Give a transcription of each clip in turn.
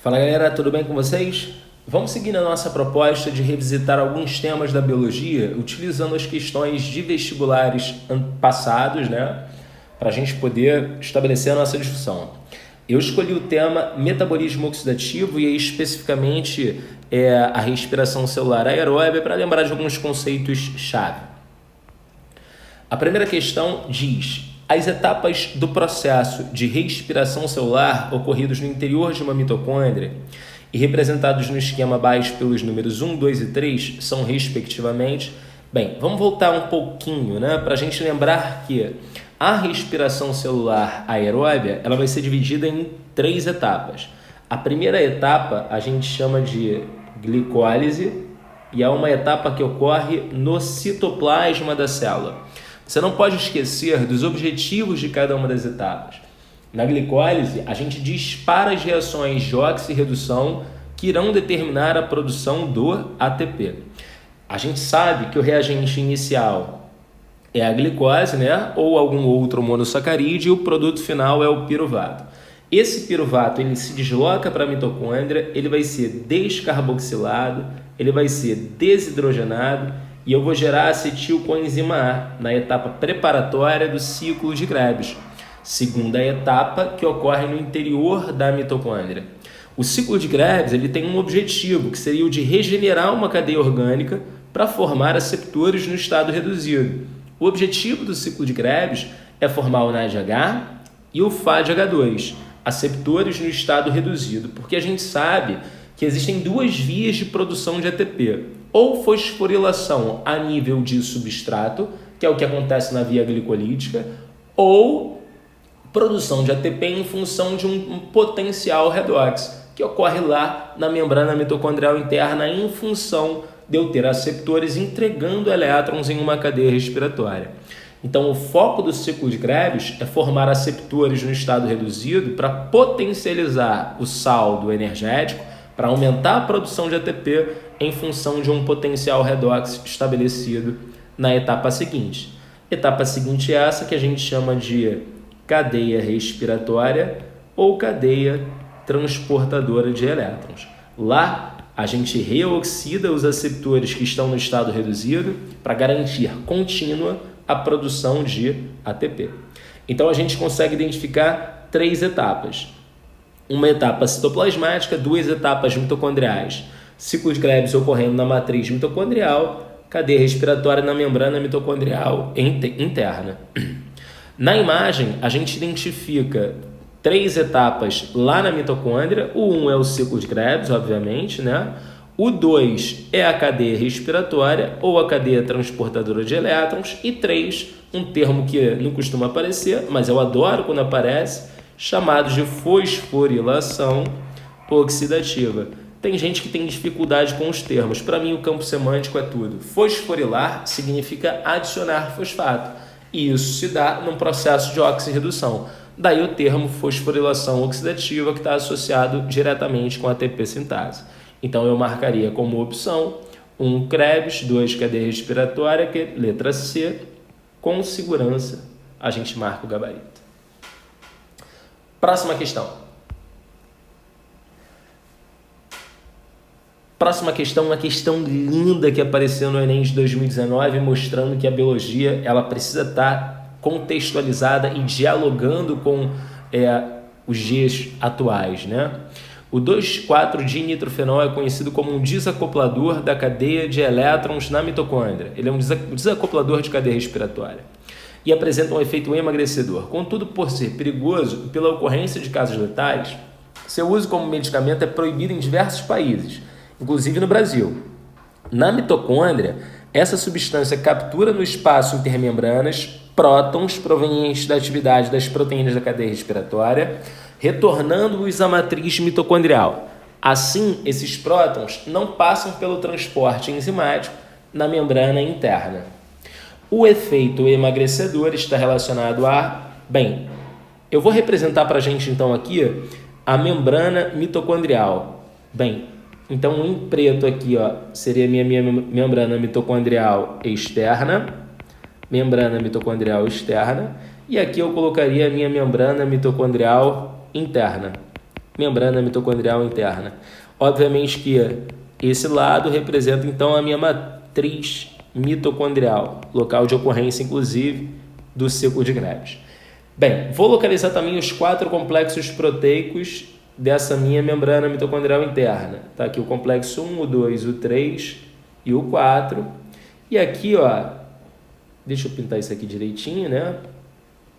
Fala galera, tudo bem com vocês? Vamos seguir na nossa proposta de revisitar alguns temas da biologia utilizando as questões de vestibulares passados, né? Para a gente poder estabelecer a nossa discussão. Eu escolhi o tema metabolismo oxidativo e especificamente a respiração celular aeróbica para lembrar de alguns conceitos-chave. A primeira questão diz: as etapas do processo de respiração celular ocorridos no interior de uma mitocôndria e representados no esquema abaixo pelos números 1, 2 e 3 são respectivamente... Bem, vamos voltar um pouquinho, né, para a gente lembrar que a respiração celular aeróbia ela vai ser dividida em 3 etapas. A primeira etapa a gente chama de glicólise e é uma etapa que ocorre no citoplasma da célula. Você não pode esquecer dos objetivos de cada uma das etapas. Na glicólise, a gente dispara as reações de oxirredução que irão determinar a produção do ATP. A gente sabe que o reagente inicial é a glicose, né? Ou algum outro monossacarídeo, e o produto final é o piruvato. Esse piruvato ele se desloca para a mitocôndria, ele vai ser descarboxilado, ele vai ser desidrogenado, e eu vou gerar acetilcoenzima A na etapa preparatória do ciclo de Krebs, segunda etapa que ocorre no interior da mitocôndria. O ciclo de Krebs ele tem um objetivo, que seria o de regenerar uma cadeia orgânica para formar aceptores no estado reduzido. O objetivo do ciclo de Krebs é formar o NADH e o FADH2, aceptores no estado reduzido, porque a gente sabe que existem 2 vias de produção de ATP. Ou fosforilação a nível de substrato, que é o que acontece na via glicolítica, ou produção de ATP em função de um potencial redox, que ocorre lá na membrana mitocondrial interna em função de eu ter aceptores entregando elétrons em uma cadeia respiratória. Então, o foco do ciclo de Krebs é formar aceptores no estado reduzido para potencializar o saldo energético, para aumentar a produção de ATP em função de um potencial redox estabelecido na etapa seguinte. Etapa seguinte é essa que a gente chama de cadeia respiratória ou cadeia transportadora de elétrons. Lá, a gente reoxida os aceptores que estão no estado reduzido para garantir contínua a produção de ATP. Então, a gente consegue identificar 3 etapas. Uma etapa citoplasmática, 2 etapas mitocondriais. Ciclo de Krebs ocorrendo na matriz mitocondrial, cadeia respiratória na membrana mitocondrial interna. Na imagem, a gente identifica 3 etapas lá na mitocôndria. O 1 é o ciclo de Krebs, obviamente, né? O 2 é a cadeia respiratória ou a cadeia transportadora de elétrons. E 3, um termo que não costuma aparecer, mas eu adoro quando aparece, chamado de fosforilação oxidativa. Tem gente que tem dificuldade com os termos. Para mim, o campo semântico é tudo. Fosforilar significa adicionar fosfato. E isso se dá num processo de oxirredução. Daí o termo fosforilação oxidativa, que está associado diretamente com a ATP sintase. Então, eu marcaria como opção 1 Krebs, 2 cadeia respiratória, que é letra C. Com segurança, a gente marca o gabarito. Próxima questão. Próxima questão, uma questão linda que apareceu no Enem de 2019, mostrando que a biologia ela precisa estar contextualizada e dialogando com os dias atuais, né? O 2,4-dinitrofenol é conhecido como um desacoplador da cadeia de elétrons na mitocôndria. Ele é um desacoplador de cadeia respiratória e apresenta um efeito emagrecedor. Contudo, por ser perigoso e pela ocorrência de casos letais, seu uso como medicamento é proibido em diversos países, inclusive no Brasil. Na mitocôndria, essa substância captura no espaço intermembranas prótons provenientes da atividade das proteínas da cadeia respiratória, retornando-os à matriz mitocondrial. Assim, esses prótons não passam pelo transporte enzimático na membrana interna. O efeito emagrecedor está relacionado a... Bem, eu vou representar para a gente então aqui a membrana mitocondrial. Bem, então em preto aqui seria a minha membrana mitocondrial externa, e aqui eu colocaria a minha membrana mitocondrial interna. membrana mitocondrial interna. Obviamente que esse lado representa então a minha matriz mitocondrial, local de ocorrência inclusive do ciclo de Krebs. Bem, vou localizar também os 4 complexos proteicos dessa minha membrana mitocondrial interna. Tá aqui o complexo 1, o 2, o 3 e o 4. E aqui, ó, deixa eu pintar isso aqui direitinho, né?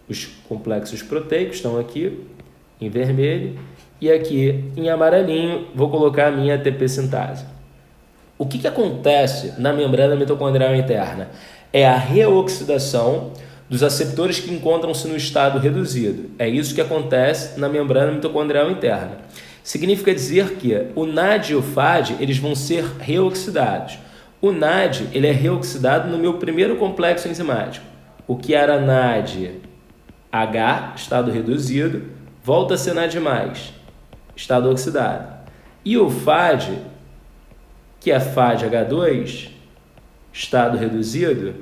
Os complexos proteicos estão aqui em vermelho. E aqui em amarelinho vou colocar a minha ATP sintase. O que acontece na membrana mitocondrial interna? É a reoxidação dos aceptores que encontram-se no estado reduzido. É isso que acontece na membrana mitocondrial interna. Significa dizer que o NAD e o FAD eles vão ser reoxidados. O NAD ele é reoxidado no meu primeiro complexo enzimático. O que era NAD H, estado reduzido, volta a ser NAD+, estado oxidado. E o FAD, que é FADH2, estado reduzido,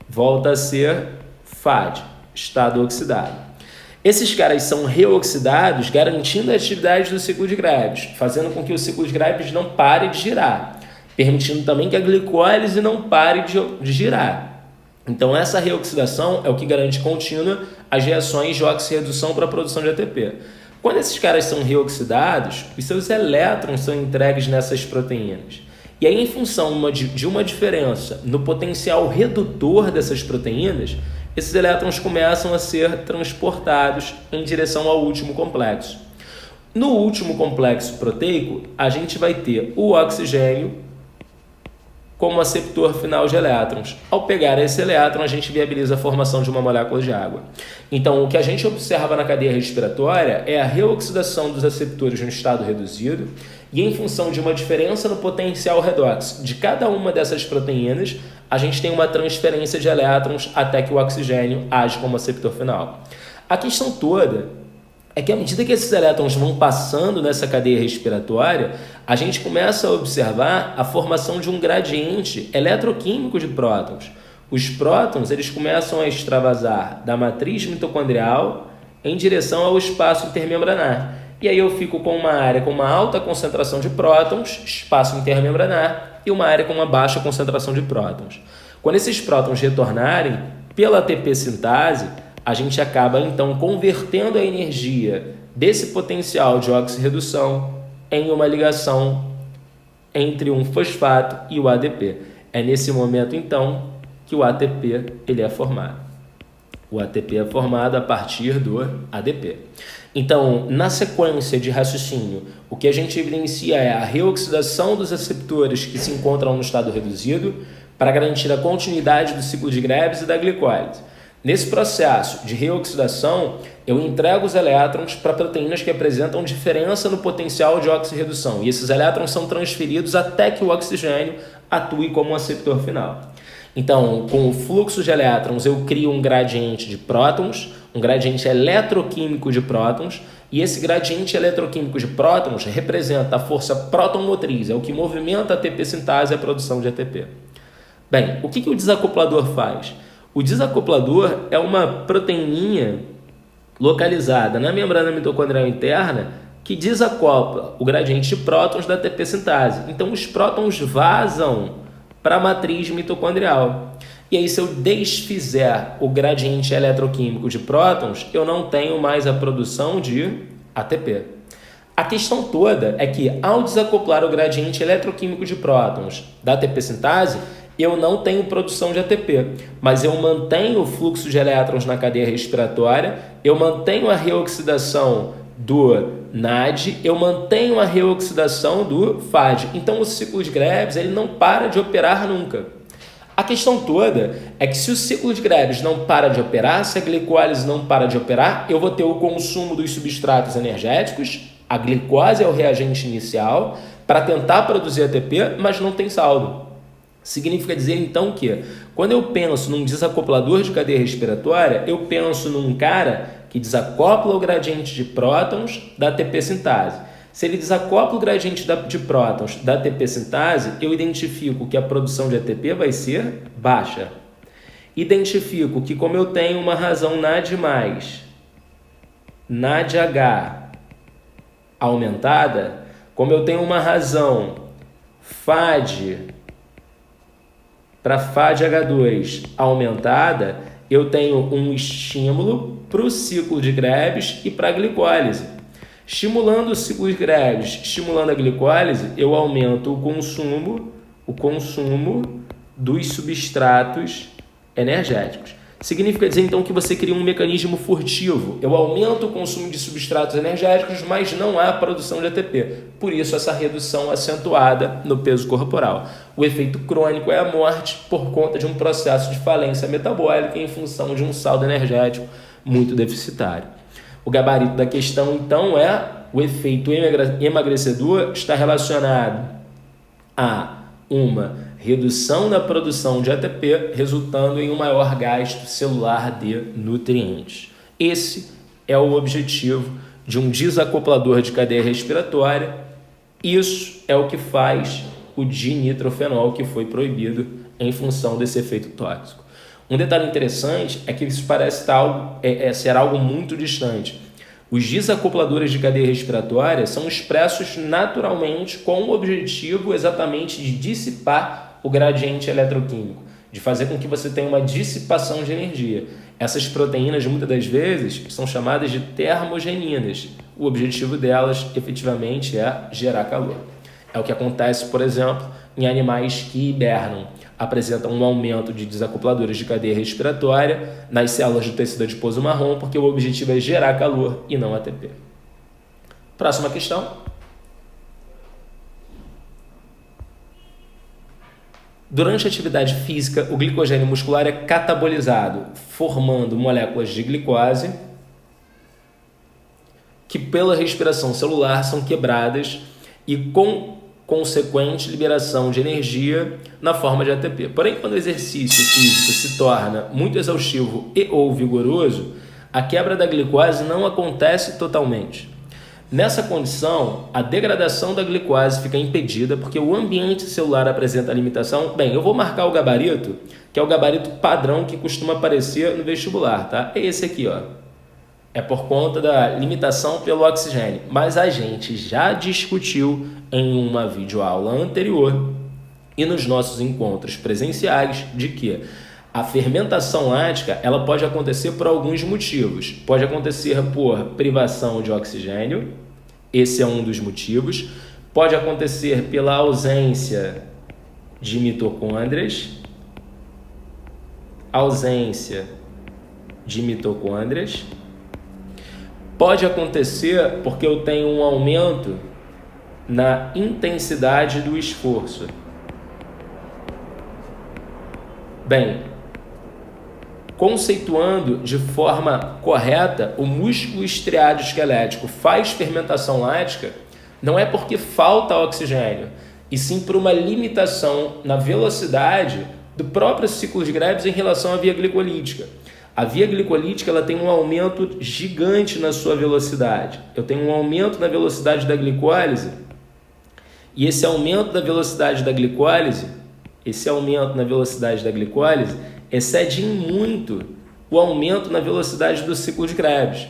volta a ser FAD, estado oxidado. Esses caras são reoxidados, garantindo a atividade do ciclo de Krebs, fazendo com que o ciclo de Krebs não pare de girar, permitindo também que a glicólise não pare de girar. Então, essa reoxidação é o que garante contínua as reações de oxirredução para a produção de ATP. Quando esses caras são reoxidados, os seus elétrons são entregues nessas proteínas. E aí, em função de uma diferença no potencial redutor dessas proteínas, esses elétrons começam a ser transportados em direção ao último complexo. No último complexo proteico, a gente vai ter o oxigênio como aceptor final de elétrons. Ao pegar esse elétron, a gente viabiliza a formação de uma molécula de água. Então, o que a gente observa na cadeia respiratória é a reoxidação dos aceptores no estado reduzido e, em função de uma diferença no potencial redox de cada uma dessas proteínas, a gente tem uma transferência de elétrons até que o oxigênio age como aceptor final. A questão toda é que à medida que esses elétrons vão passando nessa cadeia respiratória, a gente começa a observar a formação de um gradiente eletroquímico de prótons. Os prótons eles começam a extravasar da matriz mitocondrial em direção ao espaço intermembranar. E aí eu fico com uma área com uma alta concentração de prótons, espaço intermembranar, e uma área com uma baixa concentração de prótons. Quando esses prótons retornarem, pela ATP sintase, a gente acaba, então, convertendo a energia desse potencial de oxirredução em uma ligação entre um fosfato e o ADP. É nesse momento, então, que o ATP ele é formado. O ATP é formado a partir do ADP. Então, na sequência de raciocínio, o que a gente evidencia é a reoxidação dos aceptores que se encontram no estado reduzido para garantir a continuidade do ciclo de Krebs e da glicólise. Nesse processo de reoxidação, eu entrego os elétrons para proteínas que apresentam diferença no potencial de oxirredução, e esses elétrons são transferidos até que o oxigênio atue como um aceptor final. Então, com o fluxo de elétrons, eu crio um gradiente de prótons, um gradiente eletroquímico de prótons, e esse gradiente eletroquímico de prótons representa a força próton-motriz, é o que movimenta a ATP sintase e a produção de ATP. Bem, o que o desacoplador faz? O desacoplador é uma proteininha localizada na membrana mitocondrial interna que desacopla o gradiente de prótons da ATP sintase. Então, os prótons vazam para a matriz mitocondrial. E aí, se eu desfizer o gradiente eletroquímico de prótons, eu não tenho mais a produção de ATP. A questão toda é que, ao desacoplar o gradiente eletroquímico de prótons da ATP sintase, eu não tenho produção de ATP, mas eu mantenho o fluxo de elétrons na cadeia respiratória, eu mantenho a reoxidação do NAD, eu mantenho a reoxidação do FAD. Então, o ciclo de Krebs ele não para de operar nunca. A questão toda é que se o ciclo de Krebs não para de operar, se a glicólise não para de operar, eu vou ter o consumo dos substratos energéticos, a glicose é o reagente inicial, para tentar produzir ATP, mas não tem saldo. Significa dizer, então, que quando eu penso num desacoplador de cadeia respiratória, eu penso num cara que desacopla o gradiente de prótons da ATP sintase. Se ele desacopla o gradiente de prótons da ATP sintase, eu identifico que a produção de ATP vai ser baixa. Identifico que, como eu tenho uma razão NAD+, NADH aumentada, como eu tenho uma razão FAD para FADH2 aumentada, eu tenho um estímulo para o ciclo de Krebs e para a glicólise. Estimulando o ciclo de Krebs, estimulando a glicólise, eu aumento o consumo dos substratos energéticos. Significa dizer, então, que você cria um mecanismo furtivo. Eu aumento o consumo de substratos energéticos, mas não há produção de ATP. Por isso, essa redução acentuada no peso corporal. O efeito crônico é a morte por conta de um processo de falência metabólica em função de um saldo energético muito deficitário. O gabarito da questão, então, é o efeito emagrecedor está relacionado a uma redução da produção de ATP, resultando em um maior gasto celular de nutrientes. Esse é o objetivo de um desacoplador de cadeia respiratória. Isso é o que faz o dinitrofenol, que foi proibido em função desse efeito tóxico. Um detalhe interessante é que isso parece ser algo muito distante. Os desacopladores de cadeia respiratória são expressos naturalmente com o objetivo exatamente de dissipar o gradiente eletroquímico, de fazer com que você tenha uma dissipação de energia. Essas proteínas, muitas das vezes, são chamadas de termogeninas. O objetivo delas, efetivamente, é gerar calor. É o que acontece, por exemplo, em animais que hibernam. Apresentam um aumento de desacopladores de cadeia respiratória nas células do tecido adiposo marrom, porque o objetivo é gerar calor e não ATP. Próxima questão. Durante a atividade física, o glicogênio muscular é catabolizado, formando moléculas de glicose que pela respiração celular são quebradas e com consequente liberação de energia na forma de ATP. Porém, quando o exercício físico se torna muito exaustivo e ou vigoroso, a quebra da glicose não acontece totalmente. Nessa condição, a degradação da glicose fica impedida porque o ambiente celular apresenta limitação. Bem, eu vou marcar o gabarito, que é o gabarito padrão que costuma aparecer no vestibular, tá? É esse aqui, ó. É por conta da limitação pelo oxigênio. Mas a gente já discutiu em uma videoaula anterior e nos nossos encontros presenciais de que a fermentação lática ela pode acontecer por alguns motivos. Pode acontecer por privação de oxigênio, esse é um dos motivos. Pode acontecer pela ausência de mitocôndrias, Pode acontecer porque eu tenho um aumento na intensidade do esforço. Bem, conceituando de forma correta, o músculo estriado esquelético faz fermentação lática não é porque falta oxigênio, e sim por uma limitação na velocidade do próprio ciclo de Krebs em relação à via glicolítica. A via glicolítica ela tem um aumento gigante na sua velocidade. Eu tenho um aumento na velocidade da glicólise, e esse aumento da velocidade da glicólise excede em muito o aumento na velocidade do ciclo de Krebs.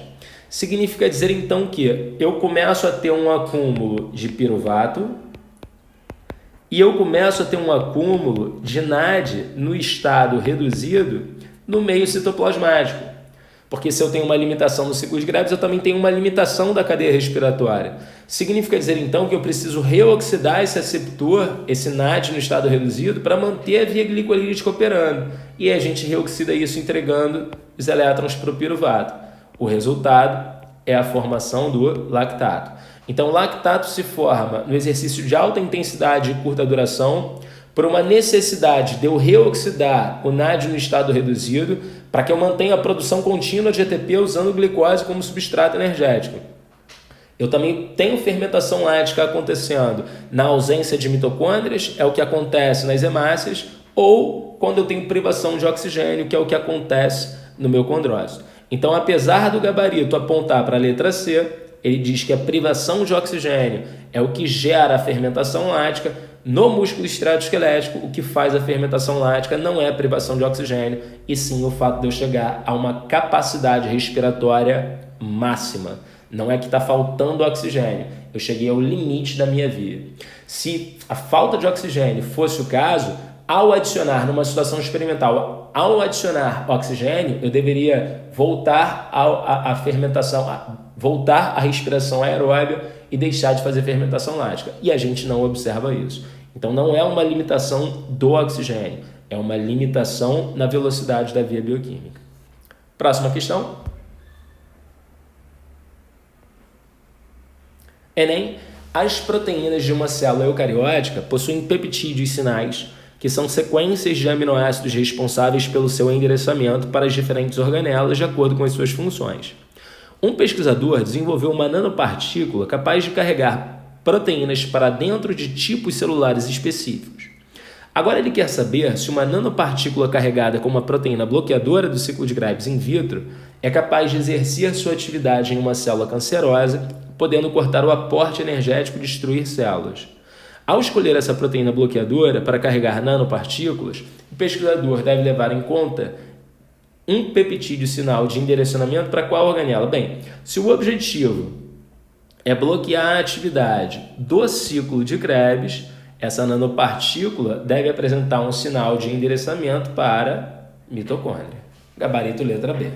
Significa dizer então que eu começo a ter um acúmulo de piruvato e eu começo a ter um acúmulo de NAD no estado reduzido no meio citoplasmático. Porque se eu tenho uma limitação no ciclo de Krebs, eu também tenho uma limitação da cadeia respiratória. Significa dizer então que eu preciso reoxidar esse aceptor, esse NAD no estado reduzido, para manter a via glicolítica operando. E a gente reoxida isso entregando os elétrons para o piruvato. O resultado é a formação do lactato. Então, o lactato se forma no exercício de alta intensidade e curta duração por uma necessidade de eu reoxidar o NAD no estado reduzido para que eu mantenha a produção contínua de ATP usando glicose como substrato energético. Eu também tenho fermentação lática acontecendo na ausência de mitocôndrias, é o que acontece nas hemácias, ou quando eu tenho privação de oxigênio, que é o que acontece no meu condrócito. Então, apesar do gabarito apontar para a letra C, ele diz que a privação de oxigênio é o que gera a fermentação lática. No músculo estriado-esquelético, o que faz a fermentação lática não é a privação de oxigênio, e sim o fato de eu chegar a uma capacidade respiratória máxima. Não é que está faltando oxigênio. Eu cheguei ao limite da minha via. Se a falta de oxigênio fosse o caso, ao adicionar numa situação experimental, ao adicionar oxigênio, eu deveria voltar à fermentação, voltar à respiração aeróbica e deixar de fazer fermentação lática. E a gente não observa isso. Então não é uma limitação do oxigênio, é uma limitação na velocidade da via bioquímica. Próxima questão. Enem. As proteínas de uma célula eucariótica possuem peptídeos sinais, que são sequências de aminoácidos responsáveis pelo seu endereçamento para as diferentes organelas de acordo com as suas funções. Um pesquisador desenvolveu uma nanopartícula capaz de carregar proteínas para dentro de tipos celulares específicos. Agora ele quer saber se uma nanopartícula carregada com uma proteína bloqueadora do ciclo de Krebs in vitro é capaz de exercer sua atividade em uma célula cancerosa, podendo cortar o aporte energético e destruir células. Ao escolher essa proteína bloqueadora para carregar nanopartículas, o pesquisador deve levar em conta um peptídeo sinal de endereçamento para qual organela? Bem, se o objetivo é bloquear a atividade do ciclo de Krebs, essa nanopartícula deve apresentar um sinal de endereçamento para mitocôndria. Gabarito letra B.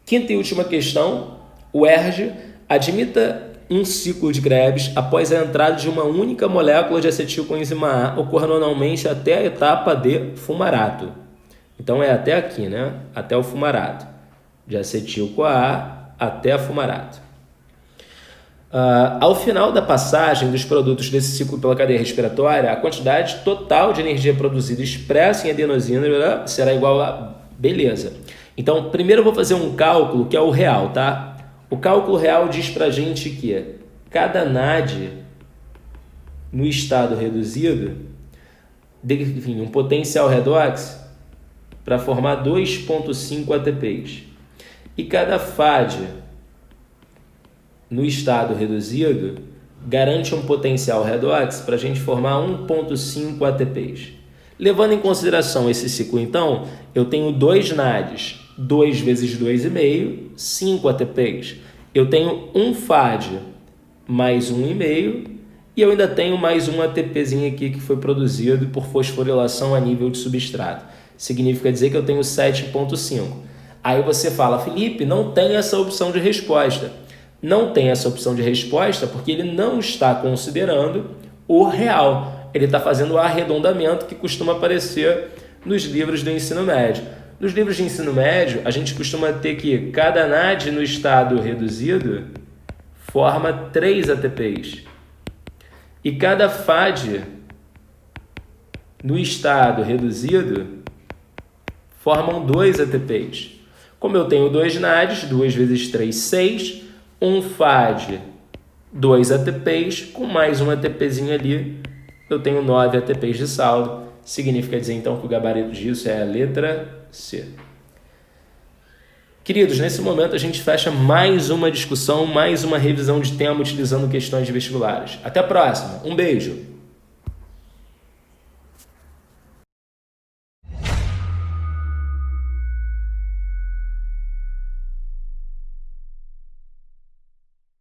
Quinta e última questão. O ERG admita um ciclo de Krebs após a entrada de uma única molécula de acetilcoenzima A, ocorrendo anualmente até a etapa de fumarato. Então é até aqui, né? Até o fumarato. De acetil-CoA até a fumarato. Ao final da passagem dos produtos desse ciclo pela cadeia respiratória, a quantidade total de energia produzida expressa em adenosina será igual a... Beleza. Então, primeiro eu vou fazer um cálculo que é o real, tá? O cálculo real diz pra gente que cada NAD no estado reduzido define um potencial redox para formar 2,5 ATPs. E cada FAD no estado reduzido garante um potencial redox para a gente formar 1,5 ATPs. Levando em consideração esse ciclo, então, eu tenho 2 NADs, 2 vezes 2,5, 5 ATPs. Eu tenho um FAD mais 1,5 e eu ainda tenho mais um ATPzinho aqui que foi produzido por fosforilação a nível de substrato. Significa dizer que eu tenho 7,5. Aí você fala, Felipe, não tem essa opção de resposta. Não tem essa opção de resposta porque ele não está considerando o real. Ele está fazendo o arredondamento que costuma aparecer nos livros do ensino médio. Nos livros de ensino médio, a gente costuma ter que cada NAD no estado reduzido forma 3 ATPs. E cada FAD no estado reduzido formam 2 ATPs. Como eu tenho 2 NADs, 2 vezes 3, 6. Um FAD, 2 ATPs, com mais um ATPzinho ali, eu tenho 9 ATPs de saldo. Significa dizer, então, que o gabarito disso é a letra C. Queridos, nesse momento a gente fecha mais uma discussão, mais uma revisão de tema utilizando questões de vestibulares. Até a próxima. Um beijo.